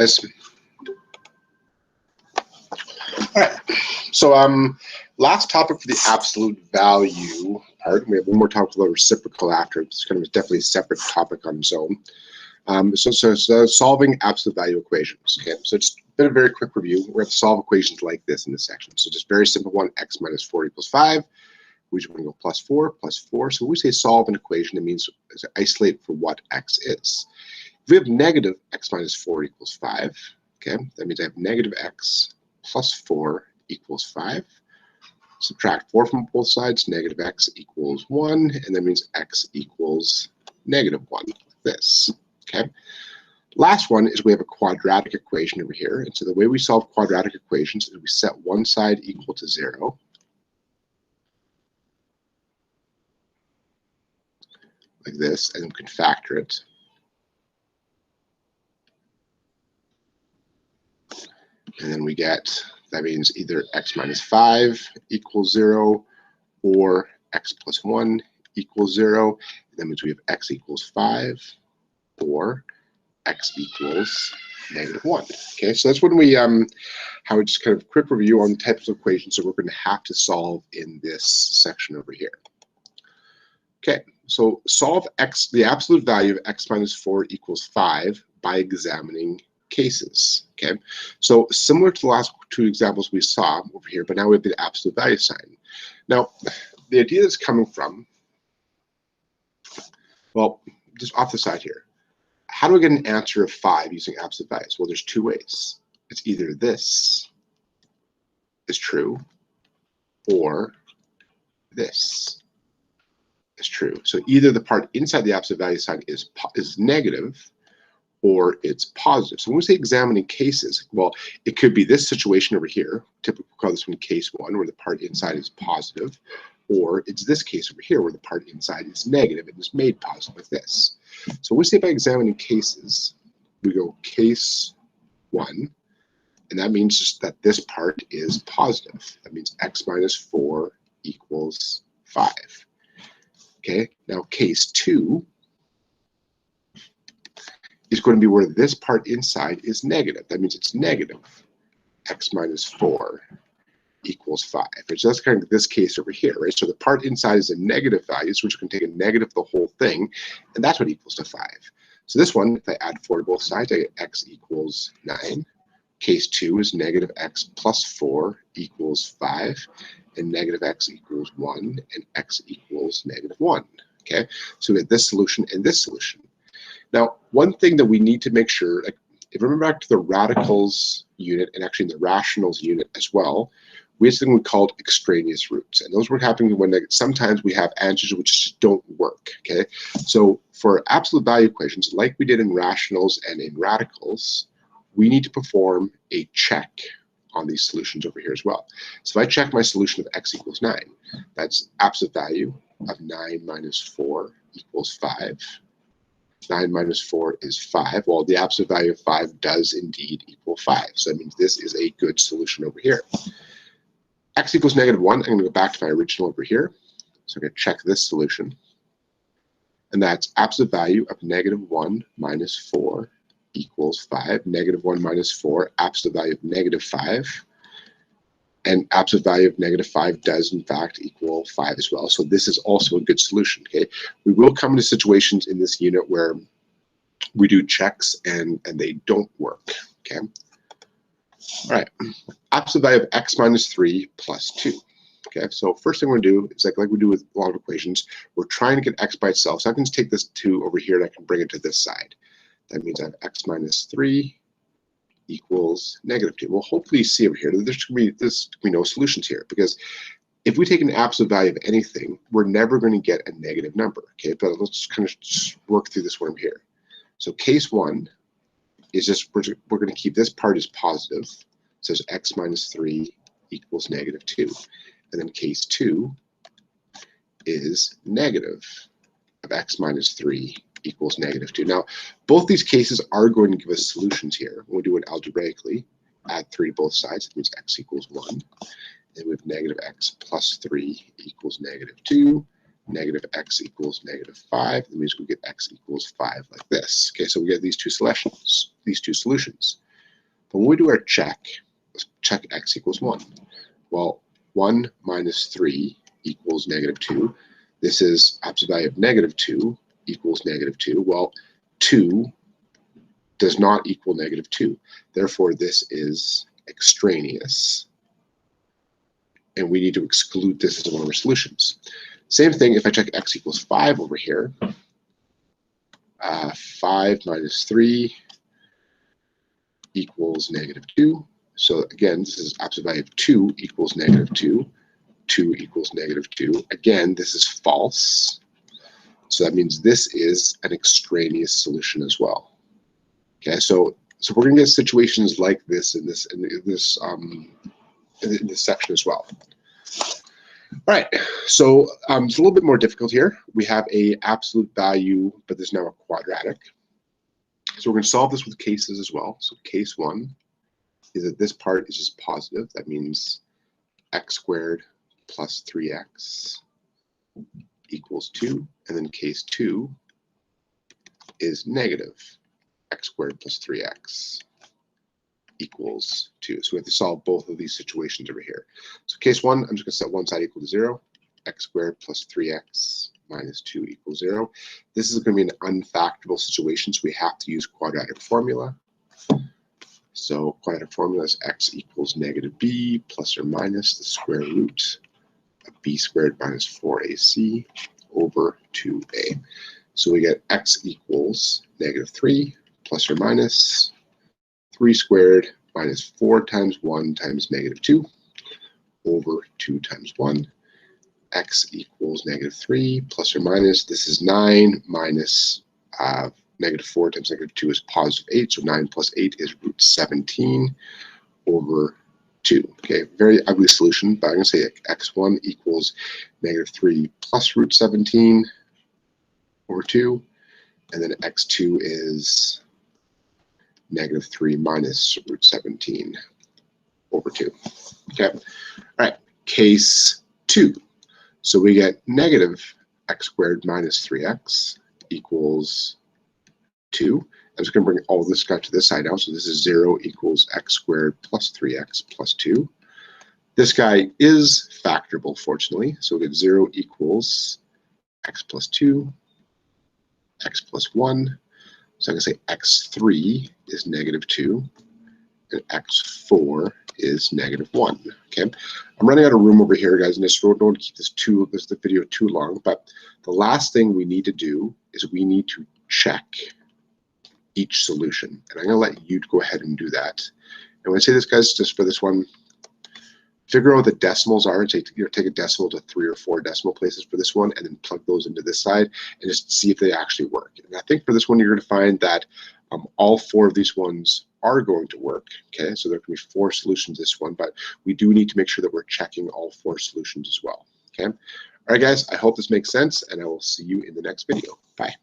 Yes. All right. So last topic for the absolute value part. We have one more topic about reciprocal after. It's kind of definitely a separate topic on its own. So solving absolute value equations. Okay, so just a bit of a very quick review. We're going to solve equations like this in this section. So just very simple one: x minus 4 equals 5. We just want to go plus 4, plus 4. So when we say solve an equation, it means to isolate for what x is. If we have negative x minus 4 equals 5, okay, that means I have negative x plus 4 equals 5. Subtract 4 from both sides, negative x equals 1, and that means x equals negative 1, like this. Okay. Last one is we have a quadratic equation over here. And so the way we solve quadratic equations is we set one side equal to 0. Like this, and we can factor it. And then we get, that means either x minus 5 equals 0 or x plus 1 equals 0. And that means we have x equals 5 or x equals negative 1. Okay, so that's when we how we just kind of quick review on the types of equations that we're going to have to solve in this section over here. Okay, so solve the absolute value of x minus 4 equals 5 by examining cases. Okay, so similar to the last two examples we saw over here, but now we have the absolute value sign. Now, the idea that's coming from, well, just off the side here, how do I get an answer of 5 using absolute values? Well, there's two ways. It's either this is true or this is true. So either the part inside the absolute value sign is negative or it's positive. So when we say examining cases, well, it could be this situation over here. Typically, we call this one case 1, where the part inside is positive, or it's this case over here where the part inside is negative and is made positive like this. So we say by examining cases, we go case 1, and that means just that this part is positive. That means x minus 4 equals 5. Okay, now case 2 is going to be where this part inside is negative. That means it's negative x minus 4 equals 5. So that's kind of this case over here, right? So the part inside is a negative value, so we're just going to take a negative the whole thing, and that's what equals to 5. So this one, if I add 4 to both sides, I get x equals 9. Case 2 is negative x plus 4 equals 5, and negative x equals 1, and x equals negative 1. Okay, so we have this solution and this solution. Now, one thing that we need to make sure, like, if you remember back to the radicals unit and actually in the rationals unit as well, we have something we called extraneous roots. And those were happening when sometimes we have answers which just don't work, okay? So for absolute value equations, like we did in rationals and in radicals, we need to perform a check on these solutions over here as well. So if I check my solution of x equals 9, that's absolute value of 9 minus 4 equals 5. 9 minus 4 is 5. Well, the absolute value of 5 does indeed equal 5. So that means this is a good solution over here. X equals negative 1. I'm going to go back to my original over here. So I'm going to check this solution. And that's absolute value of negative 1 minus 4 equals 5. Negative 1 minus 4, absolute value of negative 5. And absolute value of negative 5 does, in fact, equal 5 as well. So this is also a good solution, okay? We will come into situations in this unit where we do checks and they don't work, okay? All right, absolute value of x minus 3 plus 2. Okay, so first thing we're going to do is like we do with a lot of equations, we're trying to get x by itself. So I can just take this 2 over here and I can bring it to this side. That means I have x minus 3 equals negative 2. Well, hopefully you see over here that there's going to be no solutions here, because if we take an absolute value of anything, we're never going to get a negative number. Okay, but let's kind of just work through this one here. So case 1 is just we're going to keep this part as positive. So it's x minus 3 equals negative 2. And then case 2 is negative of x minus 3 equals negative 2. Now, both these cases are going to give us solutions here. When we do it algebraically, add 3 to both sides, that means x equals 1. And we have negative x plus 3 equals negative 2. Negative x equals negative 5. That means we get x equals 5 like this. Okay, so we get these two solutions. But when we do our check, let's check x equals 1. Well, 1 minus 3 equals -2. This is absolute value of -2 equals -2. Well, 2 does not equal -2. Therefore, this is extraneous. And we need to exclude this as one of our solutions. Same thing if I check x equals 5 over here. 5 minus 3 equals -2. So again, this is absolute value of 2 equals -2. 2 equals -2. Again, this is false. So that means this is an extraneous solution as well. Okay, so we're going to get situations like this in this section as well. All right, so it's a little bit more difficult here. We have a absolute value, but there's now a quadratic. So we're going to solve this with cases as well. So case 1 is that this part is just positive. That means x squared plus 3x equals 2. And then case 2 is negative x squared plus 3x equals 2. So we have to solve both of these situations over here. So case 1, I'm just going to set one side equal to 0. X squared plus 3x minus 2 equals 0. This is going to be an unfactorable situation, so we have to use quadratic formula. So quadratic formula is x equals -b plus or minus the square root of b squared minus 4ac over 2a. So we get x equals -3 plus or minus 3 squared minus 4 times 1 times -2 over 2 times 1. X equals -3 plus or minus, this is 9 minus -4 times -2 is +8. So 9 plus 8 is root 17 over 2. Okay, very ugly solution, but I'm going to say x1 equals -3 plus root 17 over 2. And then x2 is -3 minus root 17 over 2. Okay, all right, case 2. So we get negative x squared minus 3x equals 2. I'm just going to bring all this guy to this side now. So this is 0 equals x squared plus 3x plus 2. This guy is factorable, fortunately. So we get 0 equals x plus 2, x plus 1. So I'm going to say x3 is -2, and x4 is -1. Okay, I'm running out of room over here, guys, and just don't keep the video too long. But the last thing we need to do is we need to check each solution, and I'm going to let you go ahead and do that. And when I say this, guys, just for this one, figure out what the decimals are. Take a decimal to 3 or 4 decimal places for this one, and then plug those into this side, and just see if they actually work. And I think for this one, you're going to find that all 4 of these ones are going to work. Okay, so there can be 4 solutions this one, but we do need to make sure that we're checking all 4 solutions as well. Okay, all right, guys, I hope this makes sense, and I will see you in the next video. Bye.